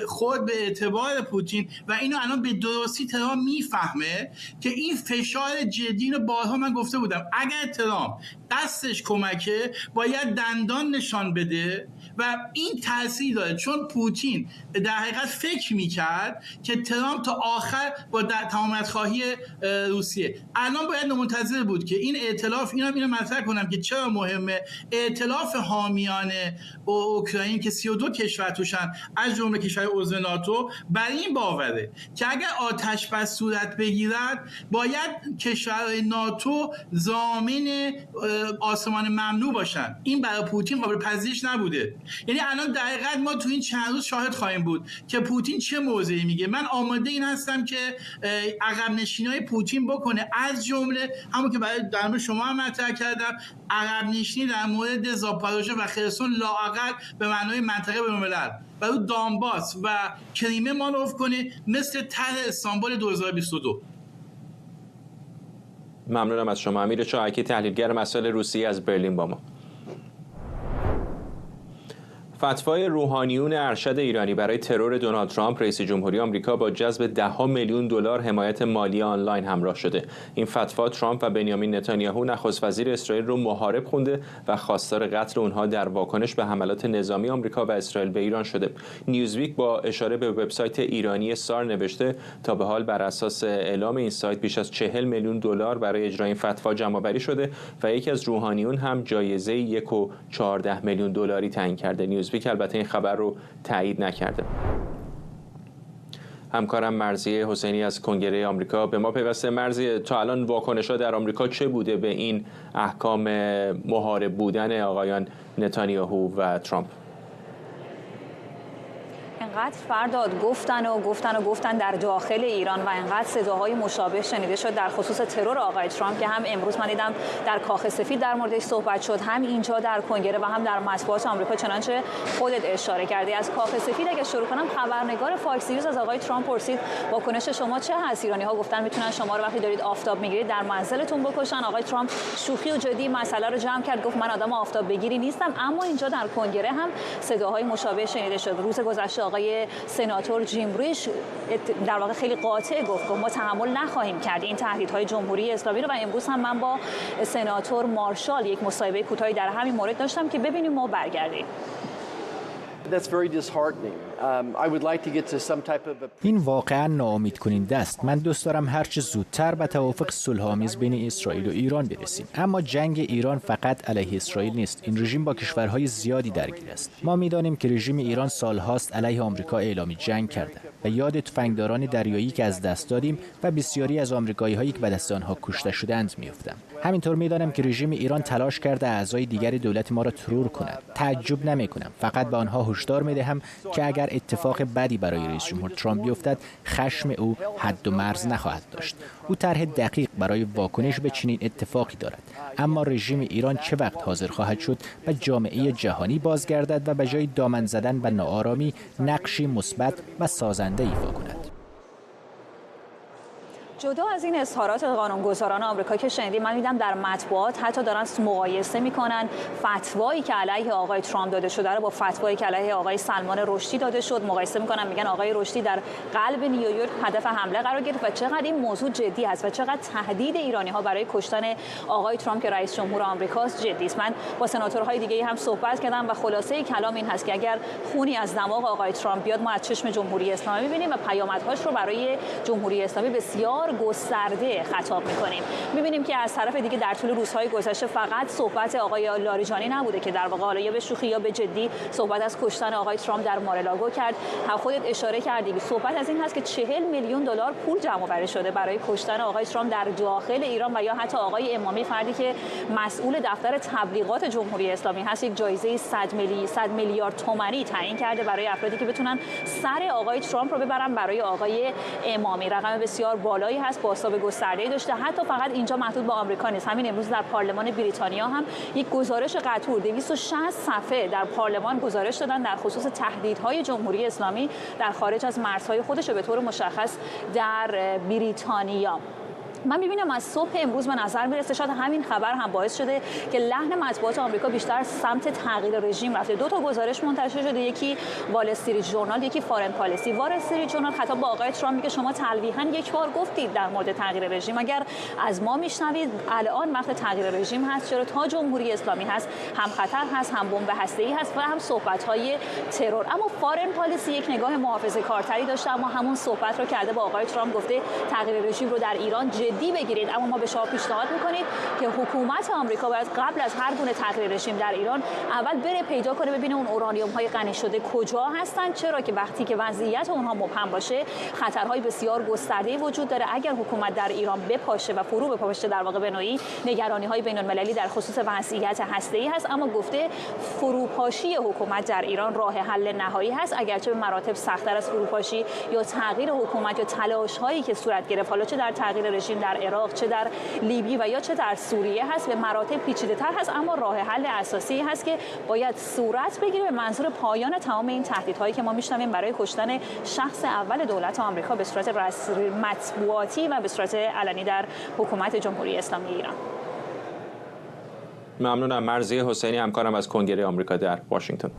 خود به اعتبار پوتین، و اینو الان به درستی ترامپ میفهمه که این فشار جدی رو بارها من گفته بودم. اگر ترامپ دستش کمکه باید دندان نشان بده و این تاثیر داره، چون پوتین در حقیقت فکر میکرد که ترامپ تا آخر با تمامیت خواهی روسیه. الان باید منتظر بود که این ائتلاف، اینو مطرح کنم که چرا مهمه، ائتلاف حامیان اوکراین که 32 کشور توشن از جمله کشور عضو ناتو، برای این باوره که اگر آتش بس صورت بگیرد باید کشورهای ناتو ضامن آسمان ممنوع باشن. این برای پوتین قابل پذیرش نبوده. یعنی الان دقیقاً ما تو این چند روز شاهد خواهیم بود که پوتین چه موضعی میگه. من آماده این هستم که عقب نشینی‌های پوتین بکنه، از جمله همون که برای درم شما هم مطرح کردم، عقب نشینی در مورد زاپاروژه و خرسون لااقل به معنای منطقه بین‌الملل برای دانباس و کریمه مانور کنه، مثل طرح استانبول 2022. ممنونم از شما امیر چاهکی، تحلیلگر مسائل روسیه از برلین با ما. فتوای روحانیون ارشد ایرانی برای ترور دونالد ترامپ رئیس جمهوری آمریکا با جذب 10 میلیون دلار حمایت مالی آنلاین همراه شده. این فتوا ترامپ و بنیامین نتانیاهو نخست وزیر اسرائیل رو محارب خونده و خواستار قتل اونها در واکنش به حملات نظامی آمریکا و اسرائیل به ایران شده. نیوزویک با اشاره به وبسایت ایرانی سار نوشته تا به حال بر اساس اعلام این سایت بیش از 40 میلیون دلار برای اجرای این فتوا جمع‌آوری شده و یکی از روحانیون هم جایزه 1.14 میلیون دلاری تعیین کرده. نیوزویک البته این خبر رو تایید نکرده. همکارم مرضیه حسینی از کنگره آمریکا به ما پیوسته. مرضیه، تا الان واکنش‌ها در آمریکا چه بوده به این احکام محارب بودن آقایان نتانیاهو و ترامپ؟ انقدر فرداد گفتن در داخل ایران و انقدر صداهای مشابه شنیده شد در خصوص ترور آقای ترامپ که هم امروز من دیدم در کاخ سفید در موردش صحبت شد، هم اینجا در کنگره و هم در مطبوعات آمریکا، چنانچه خودت اشاره کردی. از کاخ سفید اگه شروع کنم، خبرنگار فاکس نیوز از آقای ترامپ پرسید واکنش شما چه هست؟ ایرانی‌ها گفتن میتونن شما رو وقتی دارید آفتاب میگیرید در منزلتون بکشن. آقای ترامپ شوخی و جدی مسئله رو جمع کرد، گفت من آدم آفتاب بگیری نیستم. اما اینجا در کنگره هم صداهای مشابه شنیده شد. روز گذشته آقای سناتور جیم ریش در واقع خیلی قاطع گفت ما تحمل نخواهیم کرد این تهدیدهای جمهوری اسلامی رو. و امروز هم من با سناتور مارشال یک مصاحبه کوتاهی در همین مورد داشتم که ببینیم ما برگردیم. این واقعا ناامید کننده است. من دوست دارم هرچه زودتر به توافق صلح‌آمیز بین اسرائیل و ایران برسیم. اما جنگ ایران فقط علیه اسرائیل نیست. این رژیم با کشورهای زیادی درگیر است. ما می‌دانیم که رژیم ایران سالهاست علیه آمریکا اعلام جنگ کرده و یاد تفنگداران دریایی که از دست دادیم و بسیاری از آمریکایی‌هایی که به دست آنها کشته شدند می‌افتم. همینطور می‌دانم که رژیم ایران تلاش کرده اعضای دیگر دولت ما را ترور کند. تعجب نمی‌کنم. فقط به آنها هشدار می‌دهم که اگر اتفاق بدی برای رئیس جمهور ترامپ بیفتد، خشم او حد و مرز نخواهد داشت. او طرح دقیق برای واکنش به چنین اتفاقی دارد. اما رژیم ایران چه وقت حاضر خواهد شد و جامعه جهانی بازگردد و به جای دامن زدن به ناآرامی نقشی مثبت و سازنده ایفا کند؟ جدا از این اظهارات قانونگذاران آمریکا که شنیدیم، من دیدم در مطبوعات حتی دارن مقایسه میکنن فتوایی که علیه آقای ترامپ داده شده رو با فتوایی که علیه آقای سلمان رشدی داده شد مقایسه میکنن. میگن آقای رشدی در قلب نیویورک هدف حمله قرار گرفت و چقدر این موضوع جدی است و چقدر تهدید ایرانی‌ها برای کشتن آقای ترامپ که رئیس جمهور آمریکاست جدی است. من با سناتورهای دیگه هم صحبت کردم و خلاصه کلام این هست که اگر خونی از دماغ آقای ترامپ بیاد، ما از چشم جمهوری اسلامی می‌بینیم و پیامدهاش رو برای جمهوری اسلامی بسیار گسترده خطاب می‌کنیم. می‌بینیم که از طرف دیگه در طول روزهای گذشته فقط صحبت آقای لاریجانی نبوده که در واقع حالا یا به شوخی یا به جدی صحبت از کشتن آقای ترامپ در مارلاگو کرد. هم خودت اشاره کردی صحبت از این هست که 40 میلیون دلار پول جمع آوری شده برای کشتن آقای ترامپ در داخل ایران و یا حتی آقای امامی، فردی که مسئول دفتر تبلیغات جمهوری اسلامی هست، یک جایزه 100 میلیارد تومانی تعیین کرده برای افرادی که بتونن سر آقای ترامپ رو ببرن برای آقای امامی. رقم بسیار بالایی هست، بازتاب گسترده‌ای داشته. حتی فقط اینجا محدود به آمریکا نیست. همین امروز در پارلمان بریتانیا هم یک گزارش قطور 260 صفحه در پارلمان گزارش دادن در خصوص تهدیدهای جمهوری اسلامی در خارج از مرزهای خودش و به طور مشخص در بریتانیا. من می‌بینم از صبح امروز به نظر میرسه شاید همین خبر هم باعث شده که لحن مطبوعات آمریکا بیشتر سمت تغییر رژیم رفته. دو تا گزارش منتشر شده، یکی وال استریت ژورنال، یکی فارن پالیسی. وال استریت ژورنال خطاب به آقای ترامپ میگه شما تلویحاً یک بار گفتید در مورد تغییر رژیم، اگر از ما میشنوید الان وقت تغییر رژیم هست، چرا تا جمهوری اسلامی هست، هم خطر هست، هم بمب هسته‌ای هست و هم صحبت‌های ترور. اما فارن پالیسی یک نگاه محافظه‌کارتری داشته، اما همون صحبت رو کرده با آقای ترامپ، گفته تغییر رژیم رو در ایران جدی بگیرید، اما ما به شما پیشنهاد می‌کنید که حکومت آمریکا باید قبل از هر گونه تغییر رژیم در ایران اول بره پیدا کنه ببینه اون اورانیوم‌های غنی شده کجا هستن، چرا که وقتی که وضعیت اونها مبهم باشه خطرهای بسیار گسترده‌ای وجود داره. اگر حکومت در ایران بپاشه و فرو بپاشه در واقع به نوعی نگرانی‌های بین‌المللی در خصوص وضعیت هسته‌ای هست، اما گفته فروپاشی حکومت در ایران راه حل نهایی هست، اگرچه به مراتب سخت‌تر از فروپاشی یا تغییر حکومت یا تلاش‌هایی که صورت گرفت، حالا چه در تغییر رژیم در عراق، چه در لیبی و یا چه در سوریه هست، به مراتب پیچیده‌تر هست، اما راه حل اساسی هست که باید صورت بگیره به منظور پایان تمام این تهدیدهایی که ما میشنویم برای کشتن شخص اول دولت آمریکا به صورت مطبوعاتی و به صورت علنی در حکومت جمهوری اسلامی ایران. ممنونم. مرضیه حسینی، همکارم از کنگره آمریکا در واشنگتن.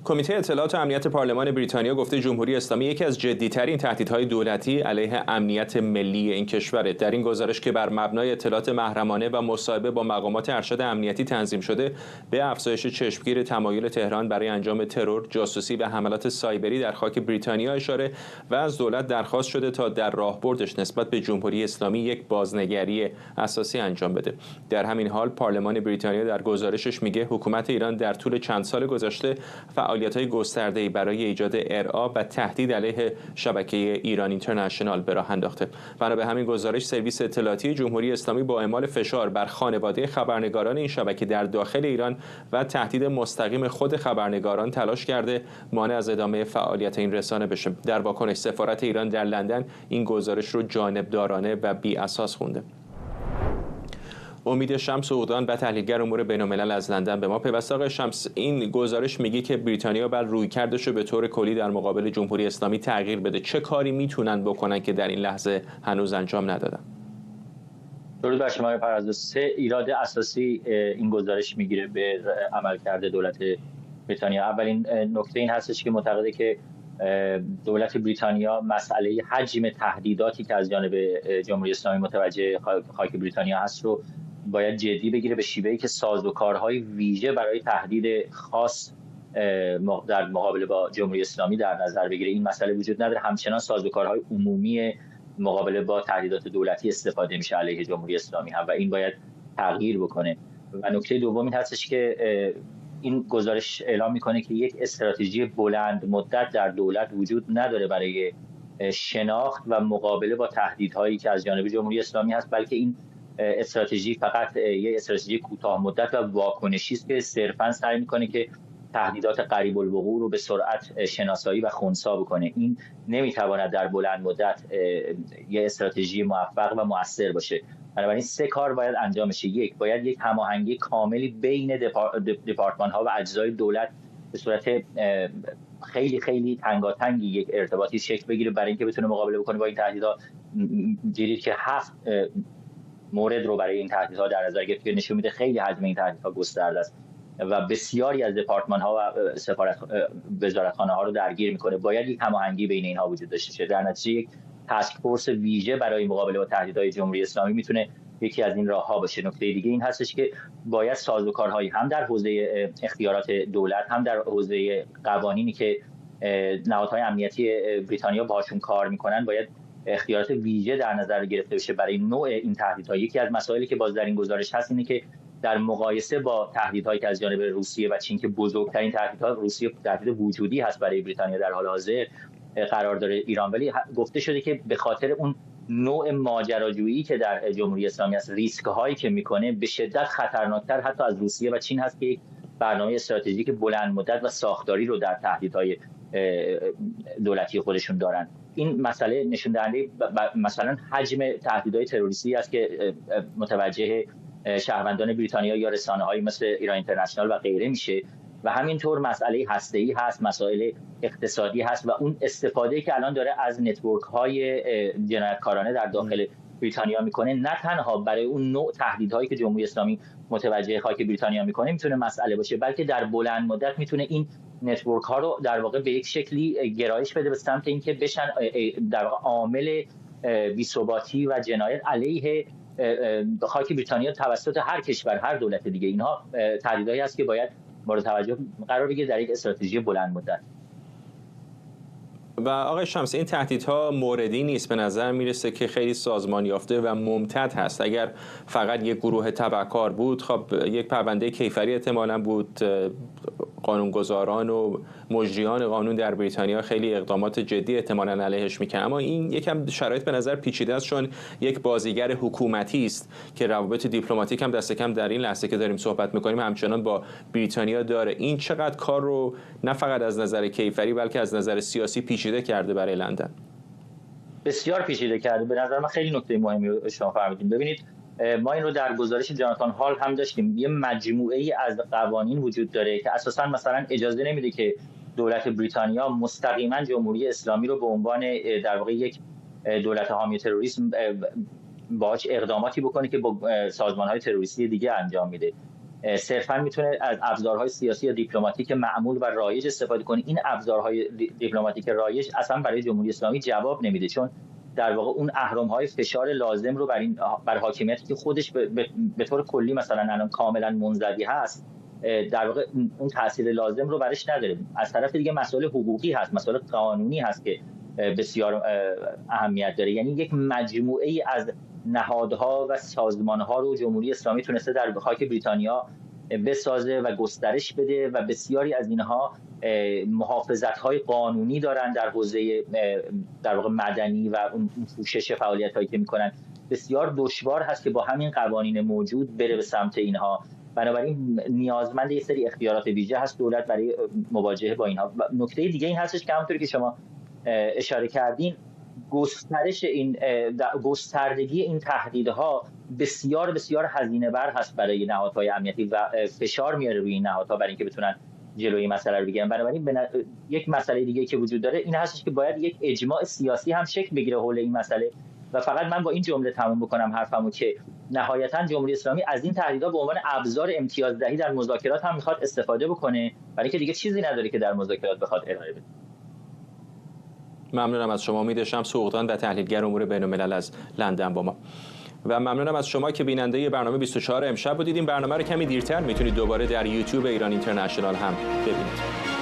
کمیته اطلاعات و امنیت پارلمان بریتانیا گفته جمهوری اسلامی یکی از جدی‌ترین تهدیدهای دولتی علیه امنیت ملی این کشور. در این گزارش که بر مبنای اطلاعات محرمانه و مصاحبه با مقامات ارشد امنیتی تنظیم شده، به افزایش چشمگیر تمایل تهران برای انجام ترور، جاسوسی و حملات سایبری در خاک بریتانیا اشاره و از دولت درخواست شده تا در راهبردش نسبت به جمهوری اسلامی یک بازنگری اساسی انجام بده. در همین حال پارلمان بریتانیا در گزارشش میگه حکومت ایران در طول چند سال گذشته فعالیت‌های گسترده‌ای برای ایجاد ارعاب و تهدید علیه شبکه ایران اینترنشنال به راه انداخته. بنا به همین گزارش، سرویس اطلاعاتی جمهوری اسلامی با اعمال فشار بر خانواده خبرنگاران این شبکه در داخل ایران و تهدید مستقیم خود خبرنگاران تلاش کرده مانع از ادامه فعالیت این رسانه بشه. در واکنش، سفارت ایران در لندن این گزارش رو جانبدارانه و بی اساس خونده. امید شمس عقدان و تحلیلگر امور بین‌الملل از لندن به ما پیوسته. آقای شمس، این گزارش میگه که بریتانیا بر رویکردش رو به طور کلی در مقابل جمهوری اسلامی تغییر بده. چه کاری میتونن بکنن که در این لحظه هنوز انجام ندادن؟ درود بر شما فرزاد. 3 ایراد اساسی این گزارش میگیره به عملکرد دولت بریتانیا. اولین نکته این هستش که معتقده که دولت بریتانیا مسئله حجم تهدیداتی که از جانب جمهوری اسلامی متوجه خاک بریتانیا هست رو باید جدی بگیره، به شیوهی که سازوکارهای ویژه برای تهدید خاص در مقابله با جمهوری اسلامی در نظر بگیره. این مسئله وجود نداره. همچنان سازوکارهای عمومی مقابله با تهدیدات دولتی استفاده میشه علیه جمهوری اسلامی هم و این باید تغییر بکنه. و نکته دوم این هستش که این گزارش اعلام میکنه که یک استراتژی بلند مدت در دولت وجود نداره برای شناخت و مقابله با تهدیدهایی که از جانب جمهوری اسلامی هست، بلکه این استراتژی فقط یک استراتژی کوتاه مدت و واکنشی است که صرفاً سعی میکنه که تهدیدات قریب الوقوع رو به سرعت شناسایی و خنثی بکنه. این نمیتواند در بلند مدت یک استراتژی موفق و مؤثر باشه. بنابراین 3 کار باید انجام بشه. 1، باید یک هماهنگی کاملی بین دپارتمان ها و اجزای دولت به صورت خیلی خیلی تنگاتنگی یک ارتباطی شکل بگیره برای اینکه بتونه مقابله بکنه با این تهدیدات. دیدید که 7 مورد رو برای این تهدیدها در نظر گرفت که نشون میده خیلی حجم این تهدیدها گسترده است و بسیاری از دپارتمان ها و وزارتخانه ها رو درگیر میکنه. باید یک هماهنگی بین اینها وجود داشته باشه. در نتیجه یک تاسک فورس ویژه برای مقابله با تهدیدهای جمهوری اسلامی میتونه یکی از این راهها باشه. نکته دیگه این هستش که باید سازوکارهایی هم در حوزه اختیارات دولت، هم در حوزه قوانینی که نهادهای امنیتی بریتانیا باهاشون کار میکنن، باید اختیارات ویژه در نظر گرفته بشه برای نوع این تهدیدها. یکی از مسائلی که باز در این گزارش هست اینه که در مقایسه با تهدیدهایی که از جانب روسیه و چین که بزرگترین تهدیدها، روسیه تهدید وجودی هست برای بریتانیا در حال حاضر قرار داره ایران، ولی گفته شده که به خاطر اون نوع ماجراجویی که در جمهوری اسلامی است، ریسک هایی که میکنه به شدت خطرناکتر حتی از روسیه و چین هست که برنامه استراتژیک بلند مدت و ساختاری رو در تهدیدهای دولتی خودشون دارن. این مسئله نشون دهنده مثلا حجم تهدیدهای تروریستی است که متوجه شهروندان بریتانیا یا رسانه‌هایی مثل ایران اینترنشنال و غیره میشه و همینطور مسئله هسته‌ای هست، مسائل اقتصادی هست و اون استفاده که الان داره از نتورک‌های جنایتکارانه در داخل بریتانیا میکنه، نه تنها برای اون نوع تهدیدهایی که جمهوری اسلامی متوجه خاک بریتانیا میکنه میتونه مسئله باشه، بلکه در بلند مدت میتونه این نتورک ها رو در واقع به یک شکلی گرایش بده به سمت اینکه بشن در واقع عامل بی‌ثباتی و جنایت علیه خاک بریتانیا توسط هر کشور، هر دولت دیگه. اینها تهدیدهایی است که باید مورد توجه قرار بگیره در یک استراتژی بلند مدت. و آقای شمس، این تهدیدها موردی نیست، به نظر میرسه که خیلی سازمان یافته و ممتد هست. اگر فقط یک گروه تبهکار بود، خب یک پرونده کیفری احتمالاً بود. قانونگذاران و مجریان قانون در بریتانیا خیلی اقدامات جدی احتمالاً علیهش میکنن، اما این یکم شرایط به نظر پیچیده است، چون یک بازیگر حکومتی است که روابط دیپلماتیک هم دست کم در این لحظه که داریم صحبت میکنیم همچنان با بریتانیا داره. این چقدر کار رو نه فقط از نظر کیفری بلکه از نظر سیاسی پیچیده کرده برای لندن؟ بسیار پیچیده کرده. به نظر من خیلی نکته مهمی رو شما فرمودید. ببینید، ما این رو در گزارش جاناتان هال هم داشتیم. یه مجموعه ای از قوانین وجود داره که اساساً مثلا اجازه نمیده که دولت بریتانیا مستقیما جمهوری اسلامی رو به عنوان در واقع یک دولت حامی تروریسم باهاش اقداماتی بکنه که با سازمان‌های تروریستی دیگه انجام میده. صرفاً میتونه از ابزارهای سیاسی یا دیپلماتیک معمول و رایج استفاده کنه. این ابزارهای دیپلماتیک رایج اصلا برای جمهوری اسلامی جواب نمیده، چون در واقع اون اهرم‌های فشار لازم رو بر حاکمیتی که خودش به طور کلی مثلا الان کاملا منزوی هست، در واقع اون تاثیر لازم رو برش نداره. از طرف دیگه مسائل حقوقی هست، مسائل قانونی هست که بسیار اهمیت داره. یعنی یک مجموعه ای از نهادها و سازمانها رو جمهوری اسلامی تونسته در خاک بریتانیا بسازه و گسترش بده و بسیاری از اینها محافظت‌های قانونی دارن در حوزه در واقع مدنی و اون پوشش فعالیت‌هایی که می‌کنن. بسیار دشوار هست که با همین قوانین موجود بره به سمت اینها. بنابراین نیازمند یه سری اختیارات ویژه هست دولت برای مواجهه با اینها. نکته دیگه این هستش که همونطوری که شما اشاره کردین، گستردگی این تهدیدها بسیار بسیار هزینه بر هست برای نهادهای امنیتی و فشار میاره روی این نهادها برای اینکه بتونن جلوی مسئله رو بگیرن. بنابراین یک مسئله دیگه که وجود داره این هستش که باید یک اجماع سیاسی هم شکل بگیره حول این مسئله. و فقط من با این جمله تمام بکنم حرفمو که نهایتاً جمهوری اسلامی از این تهدیدها به عنوان ابزار امتیازدهی در مذاکرات هم میخواد استفاده بکنه، برای اینکه دیگه چیزی نداره که در مذاکرات بخواد ارائه بده. ممنونم از شما. امید شمس اوغدان و تحلیلگر امور بین‌الملل از لندن با ما. و ممنونم از شما که بیننده برنامه 24 امشب بودید. این برنامه رو کمی دیرتر میتونید دوباره در یوتیوب ایران اینترنشنال هم ببینید.